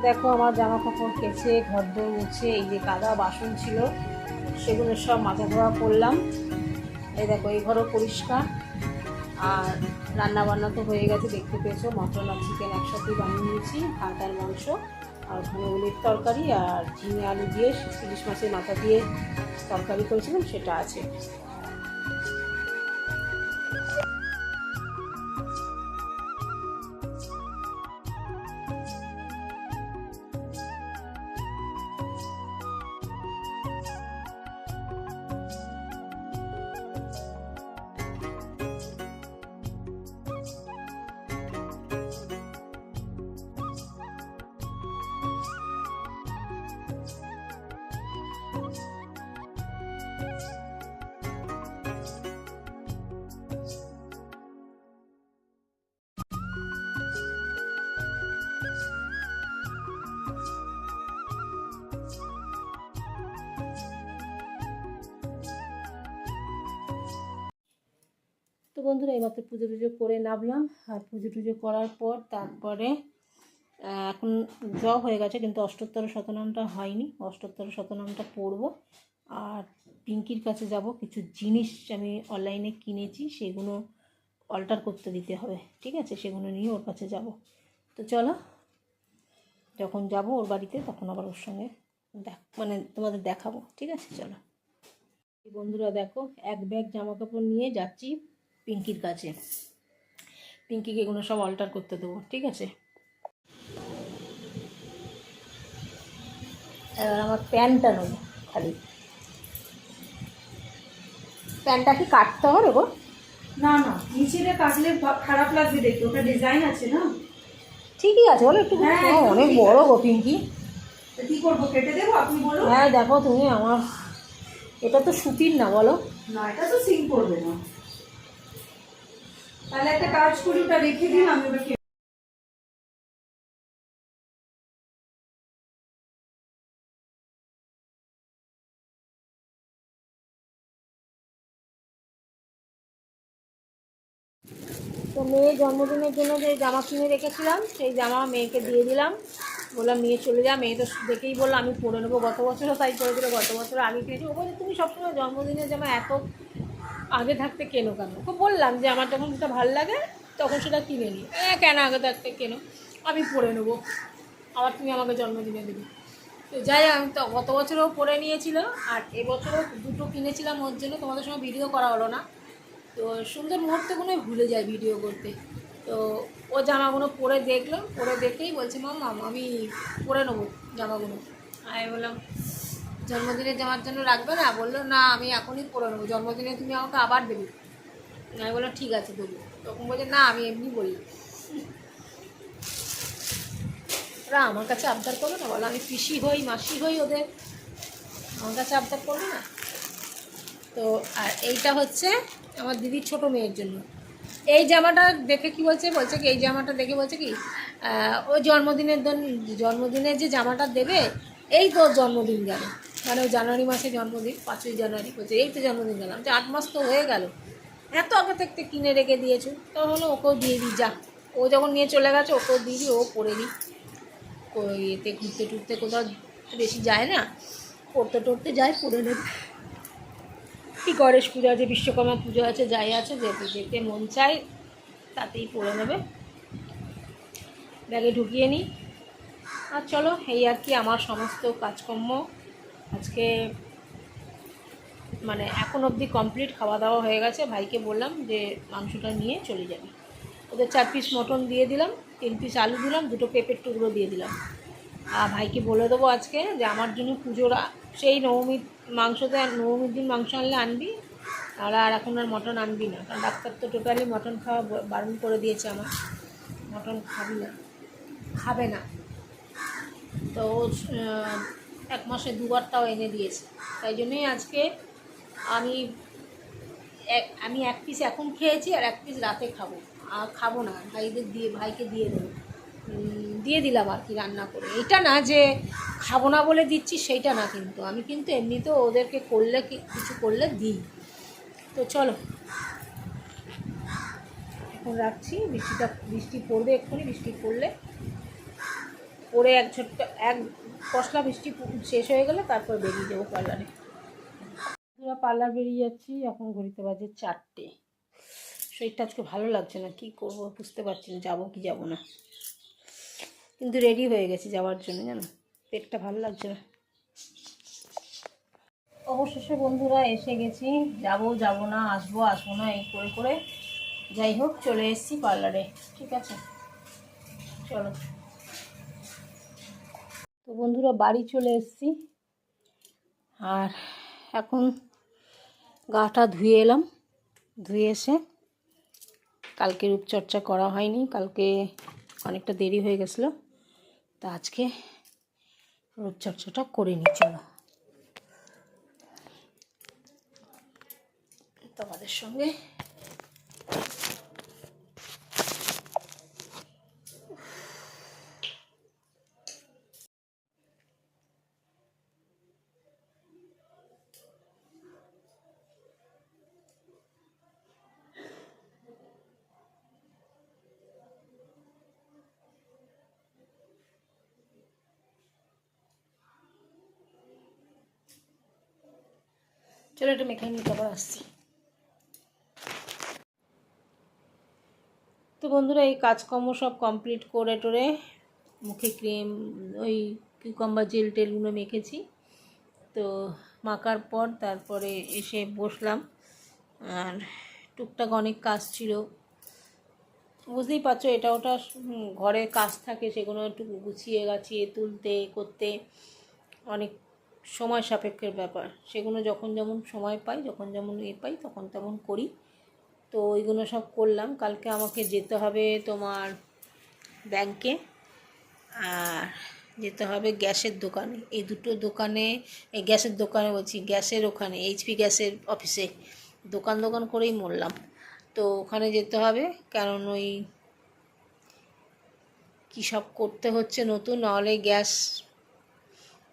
দেখো আমার জামা কাপড় কেচে ঘর দোর মুছে এই যে কাদা বাসন ছিল সেগুলো সব মাজা ধোয়া করলাম। এই দেখো এই ঘরও পরিষ্কার। আর রান্না বান্না তো হয়ে গেছে, দেখতে পেয়েছো মটন আর চিকেন একসাথেই বানিয়ে নিয়েছি, ভাত আর মাংস আর ওখানে উলির তরকারি আর ঝিঙে আলু দিয়ে ইলিশ মাছের মাথা দিয়ে তরকারি করেছিলাম, সেটা আছে। তো বন্ধুরা এইমাত্র পুজো টুজো করে নামলাম। আর পুজো টুজো করার পর তারপরে এখন জব হয়ে গেছে, কিন্তু অষ্টোত্তর শতনামটা হয়নি। অষ্টোত্তর শতনামটা পড়ব। আর পিঙ্কির কাছে যাব, কিছু জিনিস আমি অনলাইনে কিনেছি সেগুলো অল্টার করতে দিতে হবে, ঠিক আছে? সেগুলো নিয়ে ওর কাছে যাব। তো চলো, যখন যাব ওর বাড়িতে তখন আবার ওর সঙ্গে তোমাদের দেখাবো, ঠিক আছে? চলো বন্ধুরা, দেখো এক ব্যাগ জামা কাপড় নিয়ে যাচ্ছি পিঙ্কির কাছে। পিঙ্কিকে এগুলো সব অল্টার করতে দেবো, ঠিক আছে? এবার আমার প্যান্টটা নেবো, খালি প্যান্টটা কি কাটতে হবে গো? না না, নিচেটা কাটলে খারাপ লাগবে দেখতে, ওটা ডিজাইন আছে না। ঠিকই আছে, বলো একটু। অনেক বড় গো পিঙ্কি, কি করবো, কেটে দেবো আপনি বলো। হ্যাঁ দেখো তুমি, আমার এটা তো সুতির না, বলো? না, এটা তো সিং করবে না। তাহলে একটা কাজ করি, ওটা রেখে দিন, আমি ওটা তো মেয়ের জন্মদিনের জন্য যে জামা কিনে রেখেছিলাম সেই জামা মেয়েকে দিয়ে দিলাম। বললাম নিয়ে চলে যা। মেয়ে তো দেখেই বললো আমি পরে নেবো, গত বছরও তাই করেছিল, গত বছর আগে কিনেছি। ও বলছে তুমি সবসময় জন্মদিনের জামা এত আগে থাকতে কেনো কেন? ওকে বললাম যে আমার যখন যেটা ভালো লাগে তখন সেটা কিনে নিই। কেন আগে থাকতে কেনো, আমি পরে নেবো, আবার তুমি আমাকে জন্মদিনে দেবে। তো যাই, আমি তো গত বছরও পরে নিয়েছিল, আর এবছরও দুটো কিনেছিলাম ওর জন্য। তোমাদের সঙ্গে ভিডিও করা হলো না, তো সুন্দর মুহূর্তগুলো ভুলে যায় ভিডিও করতে। তো ও জামাগুলো পরে দেখলাম, পরে দেখেই বলছে মাম্মা আমি পরে নেবো জামাগুলো। আমি বললাম জন্মদিনের জামার জন্য রাখবে না? বললো না আমি এখনই পরে নেবো, জন্মদিনে তুমি আমাকে আবার দেবে। আমি বললাম ঠিক আছে দেবো। তখন বলছে না আমি এমনি বলি। ওরা আমার কাছে আবদার করবে না, বলো? আমি পিসি হই মাসি হই ওদের, আমার কাছে আবদার করবে না? তো আর এইটা হচ্ছে আমার দিদির ছোট মেয়ের জন্য। এই জামাটা দেখে কি বলছে, বলছে কি এই জামাটা দেখে বলছে কি ও জন্মদিনের যে জামাটা দেবে, এই তো জন্মদিন গেল, মানে ওই জানুয়ারি মাসে জন্মদিন, 5ই জানুয়ারি। বলছে এই তো জন্মদিন গেল। যে 8 মাস তো হয়ে গেল, এত আগে থেকে কিনে রেখে দিয়েছো, তো হলো ওকেও দিয়ে দিই যা। ও যখন নিয়ে চলে গেছে ওকেও দিয়ে দিই, ও পরে নিই। ওই এতে ঘুরতে টুরতে কোথাও বেশি যায় না, পড়তে টড়তে যায়, পরে নেবে। কি গণেশ পুজো আছে, বিশ্বকর্মা পুজো আছে, যাই আছে, যেতে মন চায় তাতেই পরে নেবে। ব্যাগে ঢুকিয়ে নিই। আর চলো, এই আর কি আমার সমস্ত কাজকর্ম আজকে মানে এখন অবধি কমপ্লিট। খাওয়া দাওয়া হয়ে গেছে, ভাইকে বললাম যে মাংসটা নিয়ে চলে যাবে। ওদের 4 পিস মটন দিয়ে দিলাম, 3 পিস আলু দিলাম, 2টো পেঁপের টুকরো দিয়ে দিলাম। আর ভাইকে বলে দেবো আজকে যে আমার জন্য পুজোর সেই নবমীর মাংসতে, নবমীর দিন মাংস আনলে আনবি, আর এখন আর মটন আনবি না, কারণ ডাক্তার তো টোটালি মটন খাওয়া বারণ করে দিয়েছে আমার। মটন খাবে না। তো 1 মাসে 2বার তাও এনে দিয়েছে। তাই জন্যই আজকে আমি 1 পিস এখন খেয়েছি, আর 1 পিস রাতে খাবো। আর খাবো না, ভাইকে দিয়ে দিলাম আর কি রান্না করে। এটা না যে খাবো না বলে দিচ্ছি, সেইটা না, কিন্তু আমি কিন্তু এমনিতেও ওদেরকে করলে কিছু করলে দিই। তো চলো এখন রাখছি, বৃষ্টি পড়বে এক্ষুনি, বৃষ্টি পড়লে পরে এক পশলা বৃষ্টি শেষ হয়ে গেলে তারপর বেরিয়ে যাবো পার্লারে। পার্লার বেরিয়ে যাচ্ছি, এখন ঘড়িতে বাজে 4টে। শরীরটা আজকে ভালো লাগছে না, কী করবো বুঝতে পারছি না, যাবো কি যাবো না, কিন্তু রেডি হয়ে গেছি যাওয়ার জন্য, জানো পেটটা ভালো লাগছে না। অবশেষে বন্ধুরা এসে গেছি, যাবো না, আসবো না এই করে করে যাই হোক চলে এসেছি পার্লারে। ঠিক আছে চলো। তো বন্ধুরা বাড়ি চলে এসেছি, আর এখন গাটা ধুয়ে এলাম, ধুয়ে এসে কালকে রূপচর্চা করা হয়নি, কালকে অনেকটা দেরি হয়ে গেছিলো, তা আজকে রূপচর্চাটা করে নিই। চলো তোমাদের সঙ্গে। চলো এটা মেখে নিতে আবার আসছি। তো বন্ধুরা এই কাজকর্ম সব কমপ্লিট করে টোরে মুখে ক্রিম ওই কিউকাম্বার জেল টেলগুলো মেখেছি। তো মাখার পর তারপরে এসে বসলাম, আর টুকটাক অনেক কাজ ছিল, বুঝতেই পারছো এটা ওটা ঘরে কাজ থাকে, সেগুলো একটু গুছিয়ে গাছিয়ে তুলতে করতে অনেক সময় সাপেক্ষের ব্যাপার, সেগুলো যখন যেমন সময় পাই, যখন যেমন পাই তখন তেমন করি। তো ওইগুলো সব করলাম। কালকে আমাকে যেতে হবে তোমার ব্যাংকে, আর যেতে হবে গ্যাসের দোকানে, এই দুটো দোকানে, এই গ্যাসের দোকানে বলছি, গ্যাসের ওখানে এইচপি গ্যাসের অফিসে দোকান করেই মরলাম। তো ওখানে যেতে হবে, কারণ ওই কী সব করতে হচ্ছে নতুন, নাহলে গ্যাস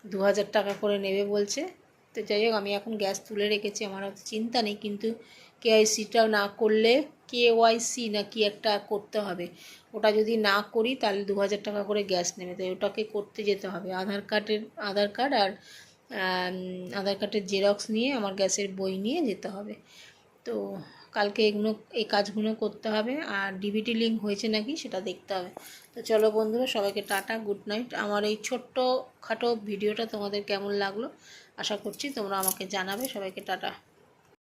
2000 টাকা করে নেবে বলছে। তো যাই হোক আমি এখন গ্যাস তুলে রেখেছি, আমার অত চিন্তা নেই, কিন্তু কেওয়াইসিটা না করলে, কেওয়াইসি না কি একটা করতে হবে, ওটা যদি না করি তাহলে 2000 টাকা করে গ্যাস নেবে, তাই ওটাকে করতে যেতে হবে। আধার কার্ড আর আধার কার্ডের জেরক্স নিয়ে আমার গ্যাসের বই নিয়ে যেতে হবে। তো কালকে এই কাজগুলো করতে হবে, আর ডিবিটি লিঙ্ক হয়েছে নাকি সেটা দেখতে হবে। তো চলো বন্ধুরা, সবাইকে টাটা, গুড নাইট। আমার এই ছোট্ট খাটো ভিডিওটা তোমাদের কেমন লাগলো আশা করছি তোমরা আমাকে জানাবে। সবাইকে টাটা।